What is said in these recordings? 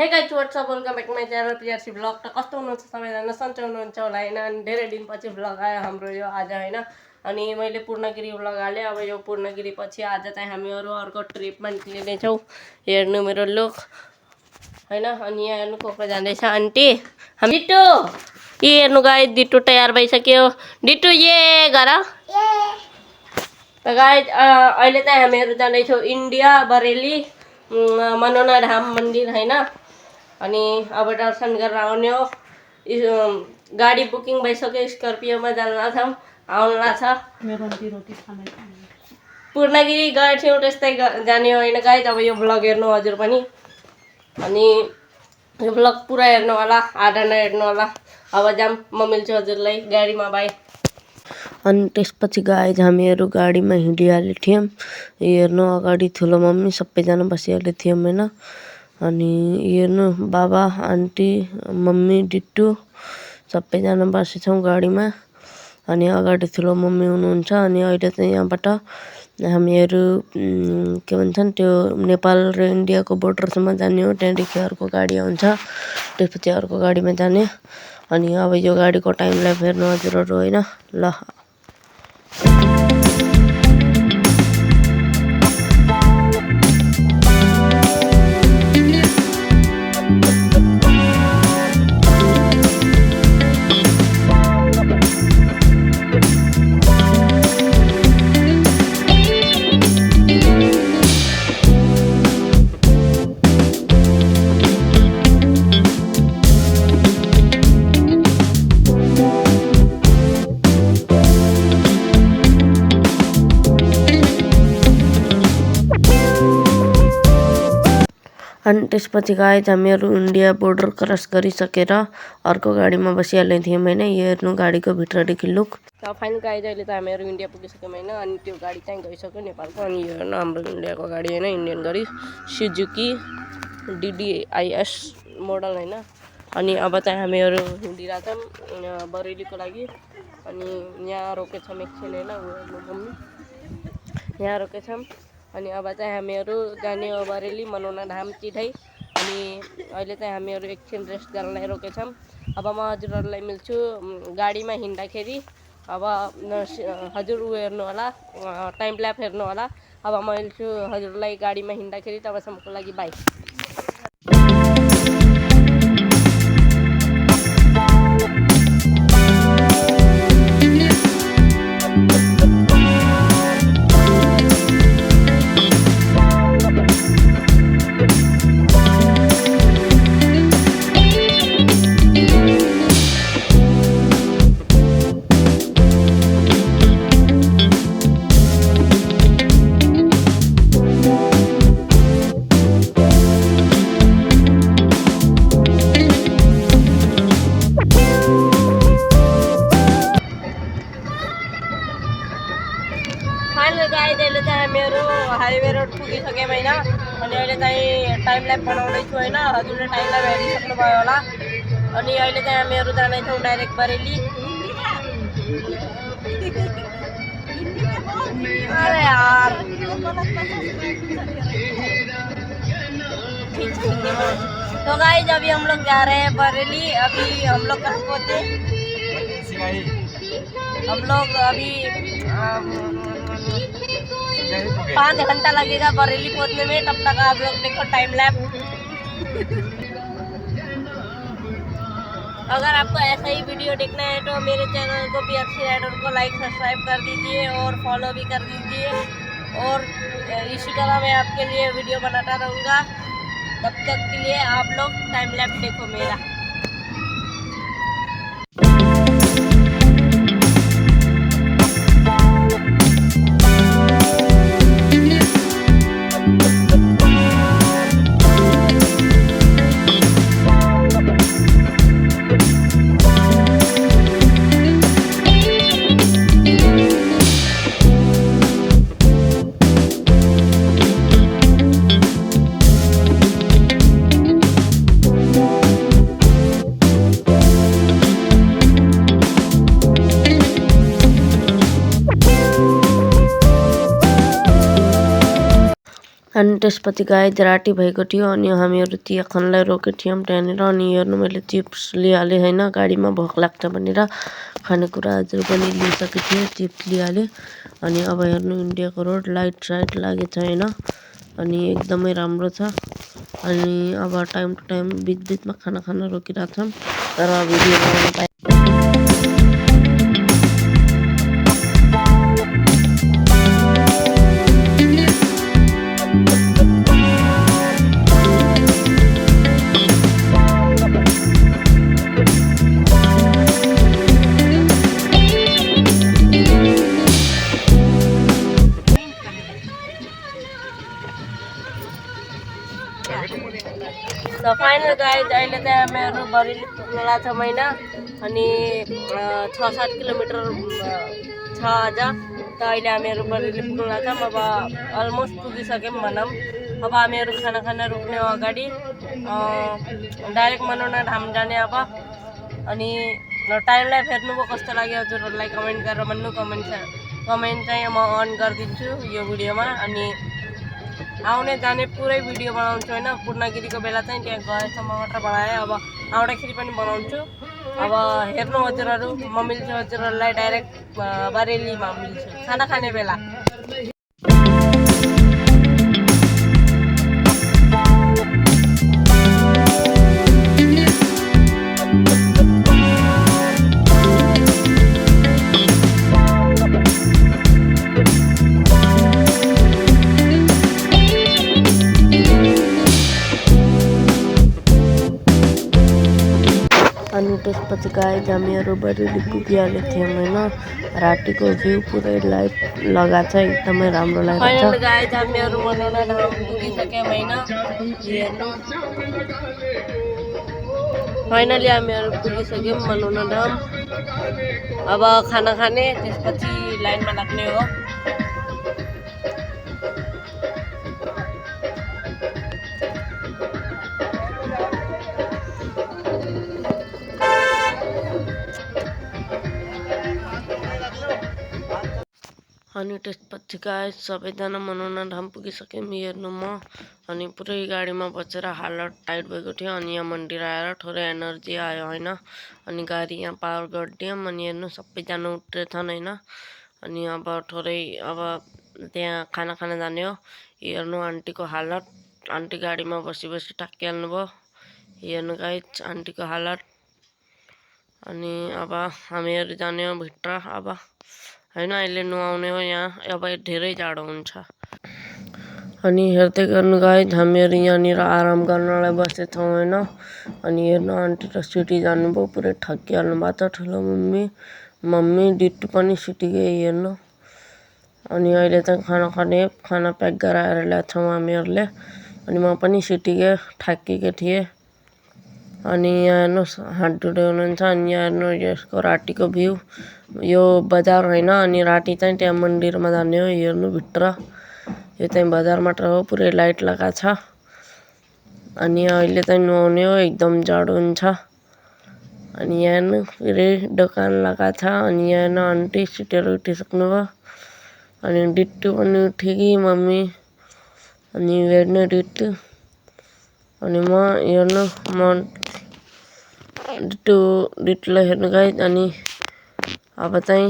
हे guys what's up welcome back my channel PRC vlog. त कस्तो हुनुहुन्छ सबैजना, सन्चै हुनुहुन्छ होला होइन। अनि धेरै दिनपछि भ्लग आयो हाम्रो यो आज होइन। अनि मैले पूर्णगिरी भ्लग हालेँ। अब यो पूर्णगिरी पछि आज चाहिँ हामीहरू अर्को ट्रिपमा निक्लिनेछौँ। हेर्नु मेरो लुक होइन। अनि यहाँ हेर्नु को को जाँदैछ आन्टी हामी डिटो यी हेर्नु गाइज डिटो तयार भइसक्यो। डिटो ये गर त गाइज अहिले चाहिँ हामीहरू जाँदैछौँ इन्डिया बरेली मनोना धाम मन्दिर होइन। अनि अब दर्शन गरेर आउने हो। गाडी बुकिङ भइसक्यो, स्कर्पियोमा आउला छ। पूर्णगिरी गएको थियौँ त्यस्तै जाने होइन गाइज। अब यो भ्लग हेर्नु हजुर पनि। अनि यो भ्लग पुरा हेर्नु होला, आधा नहेर्नु होला। अब जाम म मिल्छु हजुरलाई गाडीमा, बाई। अनि त्यसपछि गाइज हामीहरू गाडीमा हिँडिहालेको थियौँ। हेर्नु अगाडि ठुलो मम्मी सबैजना बसिहालेको थियौँ होइन। अनि हेर्नु बाबा आन्टी मम्मी डिट्टु सबैजना बसेछौँ गाडीमा। अनि अगाडि ठुलो मम्मी हुनुहुन्छ। अनि अहिले चाहिँ यहाँबाट हामीहरू के भन्छन् त्यो नेपाल र इन्डियाको बोर्डरसम्म जाने हो। त्यहाँदेखि अर्को गाडी आउँछ, त्यसपछि अर्को गाडीमा जाने। अनि अब यो गाडीको टाइमलाई हेर्नु हजुरहरू होइन। ल अनि त्यसपछि गाइज हामीहरू इन्डिया बोर्डर क्रस गरिसकेर अर्को गाडीमा बसिहालेको थियौँ होइन। यो हेर्नु गाडीको भित्रदेखि लुक। फाइन गाइज अहिले त हामीहरू इन्डिया पुगिसक्यौँ होइन। अनि त्यो गाडी चाहिँ गइसक्यो नेपालको। अनि यो हेर्नु हाम्रो इन्डियाको गाडी होइन, इन्डियन गाडी सुजुकी DDIS मोडल होइन। अनि अब चाहिँ हामीहरू हिँडिरहेछौँ बरेलीको लागि। अनि यहाँ रोकेछौँ एकछिन होइन, मम्मी यहाँ रोकेछौँ। अनि अब चाहिँ हामीहरू जाने हो बरेली मनोना धाम चिठै। अनि अहिले चाहिँ हामीहरू एकछिन रेस्ट गर्नलाई रोकेछौँ। अब म हजुरहरूलाई मिल्छु गाडीमा हिँड्दाखेरि। अब हजुर हेर्नु होला, टाइम ल्याप हेर्नु होला। अब म मिल्छु हजुरलाई गाडीमा हिँड्दाखेरि। तबसम्मको लागि बाई। अहिले चाहिँ हामीहरू हाइवे रोड पुगिसक्यौँ होइन। अनि अहिले चाहिँ टाइम ल्याप बनाउँदैछु होइन। हजुरले टाइम ल्याप हेरिसक्नुभयो होला। अनि अहिले चाहिँ हामीहरू जानेछौँ डाइरेक्ट बरेली। अरे यार तो गाइस अभी हम लोग जा रहे हैं बरेली। अभी हम लोग कहाँ पहुँचे? हम लोग अभी 5 घंटा लगेगा बरेली पहुंचने में। तब तक आप लोग देखो टाइम लैप। अगर आपको ऐसा ही वीडियो देखना है तो मेरे चैनल को PRC राइडर को लाइक सब्सक्राइब कर दीजिए और फॉलो भी कर दीजिए। और इसी तरह मैं आपके लिए वीडियो बनाता रहूँगा। तब तक के लिए आप लोग टाइम लैप देखो मेरा। अनि त्यसपछि गाइज राति भएको थियो अनि हामीहरू चिया खानलाई रोकेको थियौँ त्यहाँनिर। अनि हेर्नु मैले चिप्स लिइहालेँ होइन, गाडीमा भोक लाग्छ भनेर खानेकुराहरू पनि लिइसकेको थिएँ, चिप्स लिइहालेँ। अनि अब हेर्नु इन्डियाको रोड लाइट साइट लागेको छ होइन, अनि एकदमै राम्रो छ। अनि अब टाइम टु टाइम बिचमा खाना खान रोकिरहेको छौँ, तर भिडियो बनाउनु पाएँ। त फाइनल गाइज अहिले चाहिँ हामीहरू बरेली पुग्न लाग्छौँ होइन। अनि 6-7 किलोमिटर छ अझ। त अहिले हामीहरू बरेली पुग्न लाग्छौँ। अब अलमोस्ट पुगिसक्यौँ भनौँ। अब हामीहरू खाना खान रोक्ने हो अगाडि, डाइरेक्ट मनोना धाम जाने अब। अनि टाइमलाई फेर्नुभयो कस्तो लाग्यो हजुरहरूलाई कमेन्ट गरेर भन्नु। कमेन्ट चाहिँ म अन गरिदिन्छु यो भिडियोमा। अनि आउने जाने पुरै भिडियो बनाउँछु होइन। पूर्णगिरीको बेला चाहिँ त्यहाँ गएसम्म मात्र बनाएँ, अब आउँदाखेरि पनि बनाउँछु। अब हेर्नु हजुरहरू, म मिल्छु हजुरहरूलाई डाइरेक्ट बरेलीमा मिल्छु खाना खाने बेला। अनि त्यसपछि गाइज हामीहरू बरेली पुगिहालेको थियौँ होइन। रातिको भ्यू पुरै लाइट लगाएको छ, एकदमै राम्रो लागेको छ। गाइज हामीहरू मनोना धाम पुगिसक्यौँ होइन। हेर्नु फाइनली हामीहरू पुगिसक्यौँ मनोना धाम। अब खाना खाने, त्यसपछि लाइनमा लाग्ने हो। अनि त्यसपछि गाइज सबैजना मनोना धाम पुगिसक्यौँ। हेर्नु म अनि पुरै गाडीमा बसेर हालत टाइट भएको थियो। अनि यहाँ मन्दिर आएर थोरै एनर्जी आयो होइन। अनि गाडी यहाँ पार गरिदियौँ। अनि हेर्नु सबैजना उत्रेछन् होइन। अनि अब थोरै अब त्यहाँ खाना खान जाने हो। हेर्नु आन्टीको हालत, आन्टी गाडीमा बसी बसी थाकिहाल्नु भयो। हेर्नु गाइज आन्टीको हालत। अनि अब हामीहरू जाने हो भित्र अब होइन। अहिले नुहाउने हो यहाँ, अब धेरै जाडो हुन्छ। अनि हेर्दै गर्नु गाइज हामीहरू यहाँनिर आराम गर्नलाई बसेछौँ होइन। अनि हेर्नु आन्टी र सिटी जानुभयो, पुरै थकिहाल्नु भएको छ। ठुलो मम्मी डिट्टु पनि सिटी गयो हेर्नु। अनि अहिले चाहिँ खाना प्याक गराएर ल्याएको छौँ हामीहरूले। अनि म पनि सिटी गएँ, थाकिएको थिएँ। अनि यहाँ हेर्नु हात धुँदै हुनुहुन्छ। अनि यहाँ हेर्नु यसको रातिको भ्यू, यो बजार होइन। अनि राति चाहिँ त्यहाँ मन्दिरमा जाने हो। हेर्नु भित्र यो चाहिँ बजार मात्र हो, पुरै लाइट लगाएको छ। अनि अहिले चाहिँ नुहाउने हो, एकदम जाडो हुन्छ। अनि यहाँ हेर्नु पुरै दोकान लगाएको छ। अनि यहाँ हेर्नु आन्टी सिटेर उठिसक्नु भयो। अनि डिट्टु पनि उठ्यो कि मम्मी। अनि हेर्नु डिट्टु अनि म हेर्नु डिट्टुलाई हेर्नु गाइज। अनि अब चाहिँ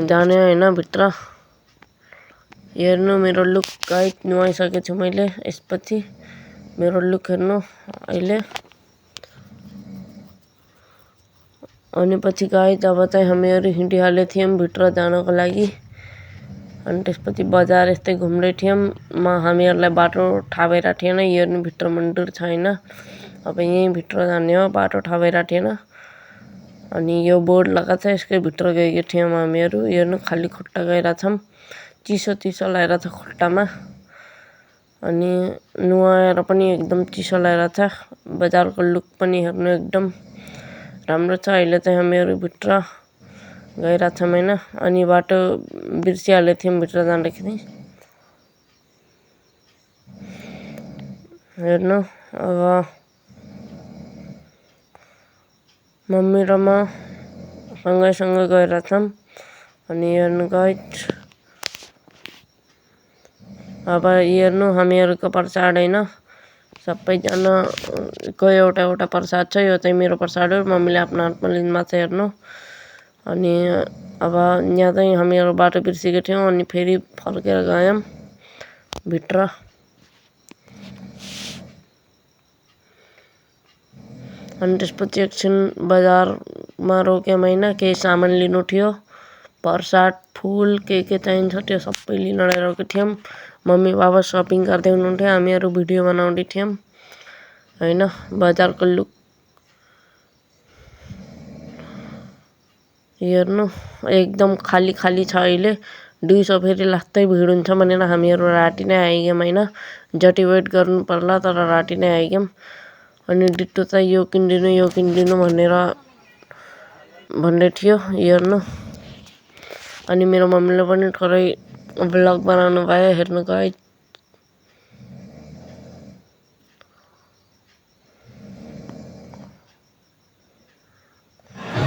जाने होइन भित्र। हेर्नु मेरो लुक गाइज, नुहाइसकेको छु मैले। यसपछि मेरो लुक हेर्नु अहिले। अनि पछि गाइज अब चाहिँ हामीहरू हिँडिहालेको थियौँ भित्र जानको लागि। अनि त्यसपछि बजार यस्तै घुम्दै थियौँ। हामीहरूलाई बाटो थाहा भइरहेको थिएन। हेर्नु भित्र मन्दिर छ होइन। अब यहीँ भित्र जाने हो, बाटो थाहा भइरहेको थिएन। अनि यो बोर्ड लगाएको छ, यसकै भित्र गएको थियौँ हामीहरू। हेर्नु खाली खुट्टा गइरहेछौँ, चिसो लगाइरहेको छ खुट्टामा। अनि नुहाएर पनि एकदम चिसो लगाइरहेको छ। बजारको लुक पनि हेर्नु एकदम राम्रो छ। अहिले चाहिँ हामीहरू भित्र गइरहेछौँ होइन। अनि बाटो बिर्सिहालेको थियौँ भित्र जाँदाखेरि। हेर्नु अब मम्मी र म सँगै गइरहेछौँ। अनि हेर्नु गाइज अब हेर्नु हामीहरूको प्रसाद होइन, सबैजनाको एउटा एउटा प्रसाद छ। यो चाहिँ मेरो प्रसाद हो, मम्मीले आफ्नो हातमा लिनु भएको छ हेर्नु। अनि अब यहाँ चाहिँ हामीहरू बाटो बिर्सेको थियौँ अनि फेरि फर्केर गयौँ भित्र। अनि त्यसपछि एकछिन बजारमा रोक्यौँ होइन, केही सामान लिनु थियो, प्रसाद फुल के चाहिन्छ त्यो सबै लिन गएको थियौँ। मम्मी बाबा सपिङ गर्दै हुनुहुन्थ्यो, हामीहरू भिडियो बनाउँदै थियौँ होइन। बजारको लुक हेर्नु एकदम खाली खाली छ अहिले। दिउँसो फेरि लास्तै भिड हुन्छ भनेर हामीहरू राति नै आइगयौँ होइन। जति वेट गर्नु पर्ला तर राति नै आइगयौँ। अनि डिट्टो चाहिँ यो किनिदिनु भनेर भन्दै थियो हेर्नु। अनि मेरो मम्मीले पनि थोरै भ्लग बनाउनु भयो हेर्नु गाइज।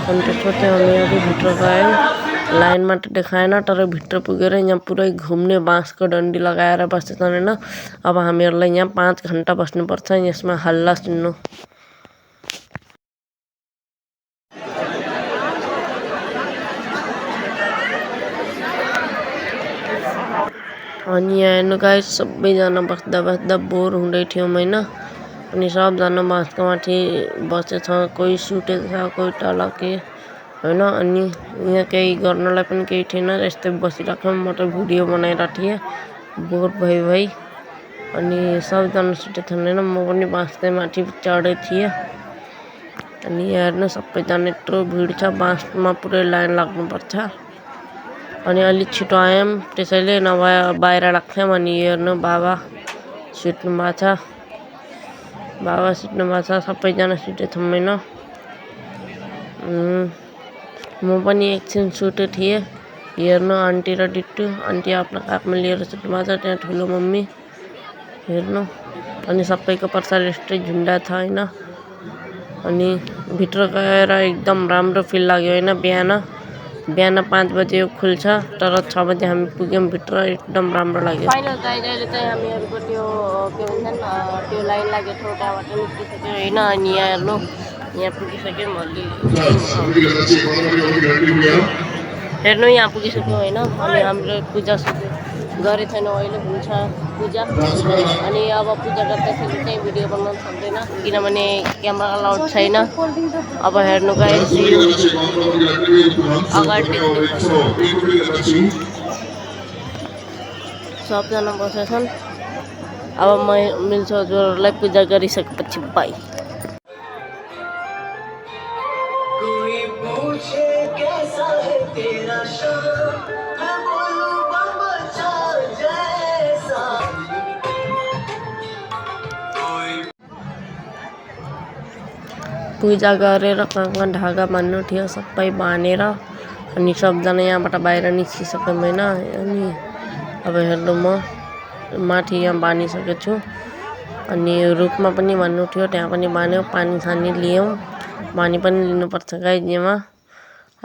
अनि त्यसपछि हामीहरू भित्र गयौँ। लाइनमा त देखाएन तर भित्र पुगेर यहाँ पुरै घुम्ने बाँसको डन्डी लगाएर बसेछन् होइन। अब हामीहरूलाई यहाँ 5 घन्टा बस्नुपर्छ यसमा हल्ला सुन्नु। अनि यहाँ हेर्नु गाइस, सबैजना बस्दा बोर हुँदै थियौँ होइन। अनि सबजना बाँसको माथि बसेछ, कोही सुतेको छ, कोही तल के होइन। अनि यहाँ केही गर्नलाई पनि केही थिएन, यस्तै बसिरहेको म त भिडियो बनाइरहेको थिएँ बोर भई। अनि सबजना सुतेको थिएन होइन, म पनि बाँसकै माथि चढेको थिएँ। अनि यहाँ हेर्नु सबैजना यत्रो भिड छ, बाँसमा पुरै लाइन लाग्नुपर्छ। अनि अलिक छिटो आयौँ त्यसैले नभए बाहिर राख्थ्यौँ। अनि हेर्नु बाबा सुत्नु भएको छ, सबैजना सुतेछौँ होइन। म पनि एकछिन सुतेको थिएँ हेर्नु। आन्टी र डिट्टु, आन्टी आफ्नो काखमा लिएर सुत्नु भएको छ, त्यहाँ ठुलो मम्मी हेर्नु। अनि सबैको प्रसाद यस्तै झुन्डा छ होइन। अनि भित्र गएर एकदम राम्रो फिल लाग्यो होइन। बिहान 5 बजे खुल्छ तर 6 बजे हामी पुग्यौँ भित्र, एकदम राम्रो लाग्यो। फाइनल गाइज अहिले चाहिँ हामीहरूको त्यो के भन्छन् त्यो लाइन लागेको थियो, त्यहाँबाट निस्किसक्यो होइन। अनि यहाँ हेर्नु यहाँ पुगिसक्यौँ हेर्नु यहाँ पुगिसक्यौँ होइन। अनि हाम्रो पूजा गरेको छैनौँ अहिले, हुन्छ पूजा। अनि अब पूजा गर्दाखेरि चाहिँ भिडियो बनाउनु सक्दैन किनभने क्यामेरा अलाउड छैन। अब हेर्नु गाइस अगाडि सबजना बसेछन्। अब म मिल्छु हजुरहरूलाई पूजा गरिसकेपछि बाई। पूजा गरेर कहाँ धागा बान्नु थियो सबै बाँधेर अनि सबजना यहाँबाट बाहिर निस्किसक्यौँ होइन। अनि अब हेर्नु म माथि यहाँ बाँधिसकेको छु। अनि रुखमा पनि बान्नु थियो, त्यहाँ पनि बान्यौँ, पानी लियौँ, पानी पनि लिनुपर्छ गाइज यहाँमा।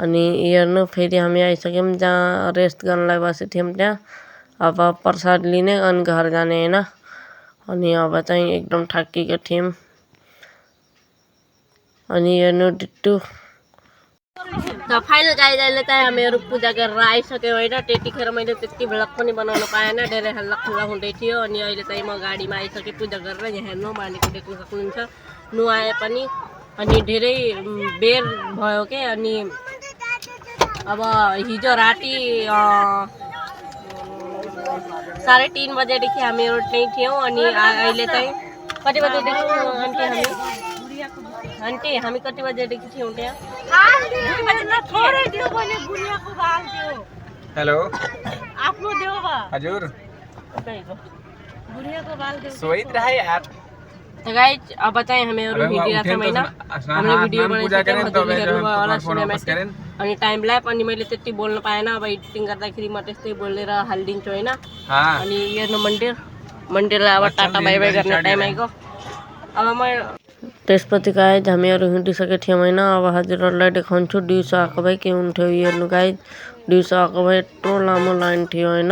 अनि हेर्नु फेरि हामी आइसक्यौँ जहाँ रेस्ट गर्नलाई बसेको थियौँ त्यहाँ। अब प्रसाद लिने अनि घर जाने होइन। अनि अब चाहिँ एकदम थाकिएको थियौँ। अनि हेर्नु डिट्टु फाइनल गाइज अहिले चाहिँ हामीहरू पूजा गरेर आइसक्यौँ होइन। त्यतिखेर मैले त्यति भ्लग पनि बनाउन पाएन, धेरै हल्ला खुल्ला हुँदै थियो। अनि अहिले चाहिँ म गाडीमा आइसकेँ पूजा गरेर। यहाँ हेर्नु बानीको देख्न सक्नुहुन्छ, नुहाए पनि। अनि धेरै बेर भयो के। अनि अब हिजो राति 3:30 बजेदेखि हामीहरू त्यहीँ थियौँ। अनि अहिले चाहिँ कति बजेदेखि आन्टी हामी कति बजेदेखि थियौँ त्यहाँ? हेलो हजुर सोइत रहे यार। गाइज अब चाहिँ हामीहरू हिँडिरहेको छैन, हामीले भिडियो बनाइसक्यौँ अनि टाइम ल्याप। अनि मैले त्यति बोल्न पाएन, अब एडिटिङ गर्दाखेरि म त्यस्तै बोलेर हालिदिन्छु होइन। अनि हेर्नु मन्दिरलाई अब टाटा बाई बाई गर्ने टाइम आइगयो। अब म त्यसपछि गाइज हामीहरू हिँडिसकेको थियौँ होइन। अब हजुरहरूलाई देखाउँछु दिउँसो आएको भए के हुन्थ्यो। हेर्नु गाइज दिउँसो आएको भए यत्रो लामो लाइन थियो होइन।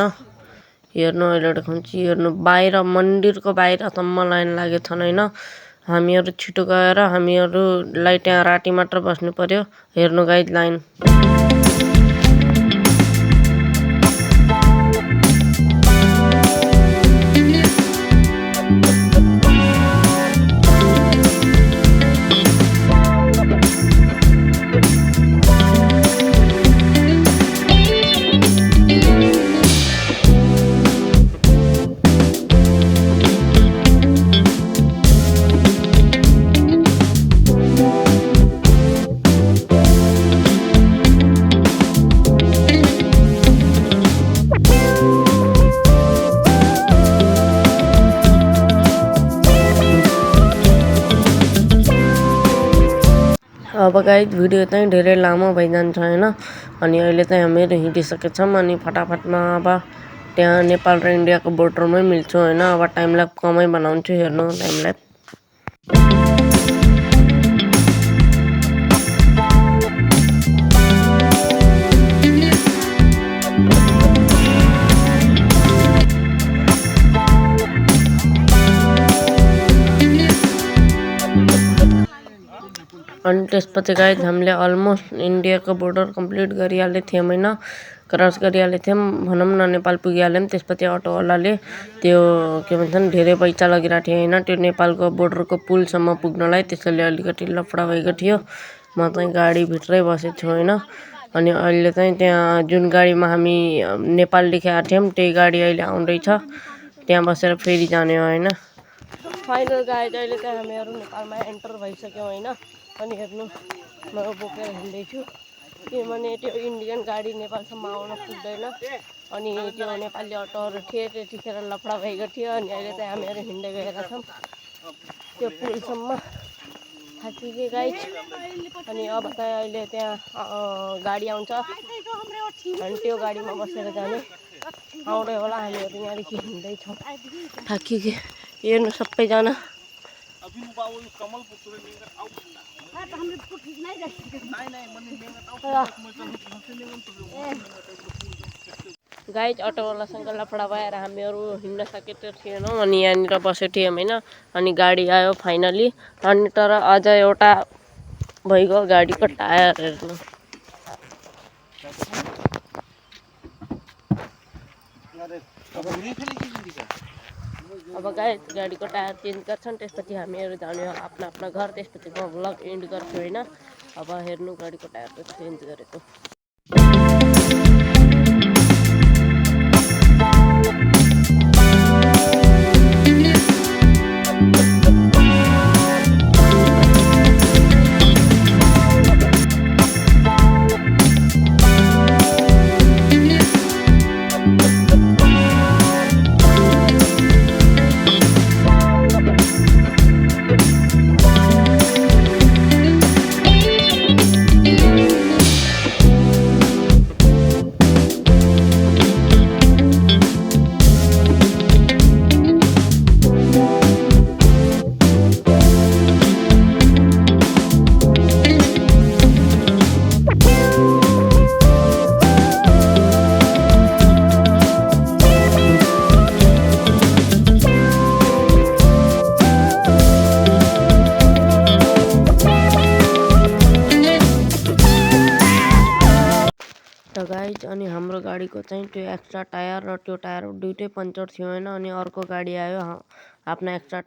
हेर्नु अहिले देखाउँछु हेर्नु बाहिर मन्दिरको बाहिरसम्म लाइन लागेको छन् होइन हामीहरू छिटो गएर हामीहरूलाई त्यहाँ राति मात्र बस्नु पर्यो हेर्नु गाइज लाइन अब गाइज भिडियो चाहिँ धेरै लामो भइजान्छ होइन अनि अहिले चाहिँ हामीहरू हिँडिसकेका छौँ अनि फटाफटमा अब त्यहाँ नेपाल र इन्डियाको बोर्डरमै मिल्छु होइन अब टाइमलाई कमै बनाउँछु हेर्नु टाइमलाई अनि त्यसपछि गाइज हामीले अलमोस्ट इन्डियाको बोर्डर कम्प्लिट गरिहालेको थियौँ होइन क्रस गरिहालेको थियौँ भनौँ न नेपाल पुगिहाल्यौँ त्यसपछि अटोवालाले त्यो के भन्छन् धेरै पैसा लगिरहेको थियो होइन त्यो नेपालको बोर्डरको पुलसम्म पुग्नलाई त्यसैले अलिकति लफडा भएको थियो म चाहिँ गाडीभित्रै बसेको छु होइन अनि अहिले चाहिँ त्यहाँ जुन गाडीमा हामी नेपाल देखाएको थियौँ त्यही गाडी अहिले आउँदैछ त्यहाँ बसेर फेरि जाने हो होइन फाइनल गाइज अहिले चाहिँ हामीहरू नेपालमा एन्टर भइसक्यौँ होइन अनि हेर्नु म बोकेर हिँड्दैछु किनभने त्यो इन्डियन गाडी नेपालसम्म आउन पुग्दैन अनि त्यो नेपाली अटोहरू थिए त्यतिखेर लफडा भएको थियो अनि अहिले चाहिँ हामीहरू हिँड्दै गएका छौँ त्यो पुलसम्म थाकिके गाइज अनि अब चाहिँ अहिले त्यहाँ गाडी आउँछ अनि त्यो गाडीमा बसेर जाने आउँदै होला हामीहरू यहाँदेखि हिँड्दैछौँ थाकिके हेर्नु सबैजना गाइज अटोवालासँग लफडा भएर हामीहरू हिँड्न सकेको थिएनौँ अनि यहाँनिर बसेको थियौँ होइन अनि गाडी आयो फाइनली अनि तर अझ एउटा भइगयो गाडीको टायर हेर्नु अब गाइज गाडीको टायर चेन्ज गर्छन् त्यसपछि हामीहरू जाने हो आफ्नो आफ्नो घर त्यसपछि म भ्लग एन्ड गर्छु होइन अब हेर्नु गाडीको टायर चेन्ज गरेको त गाइज अनि हाम्रो गाडीको चाहिँ त्यो एक्स्ट्रा टायर र त्यो टायर दुइटै पङ्चर थियो होइन अनि अर्को गाडी आयो आफ्नो एक्स्ट्रा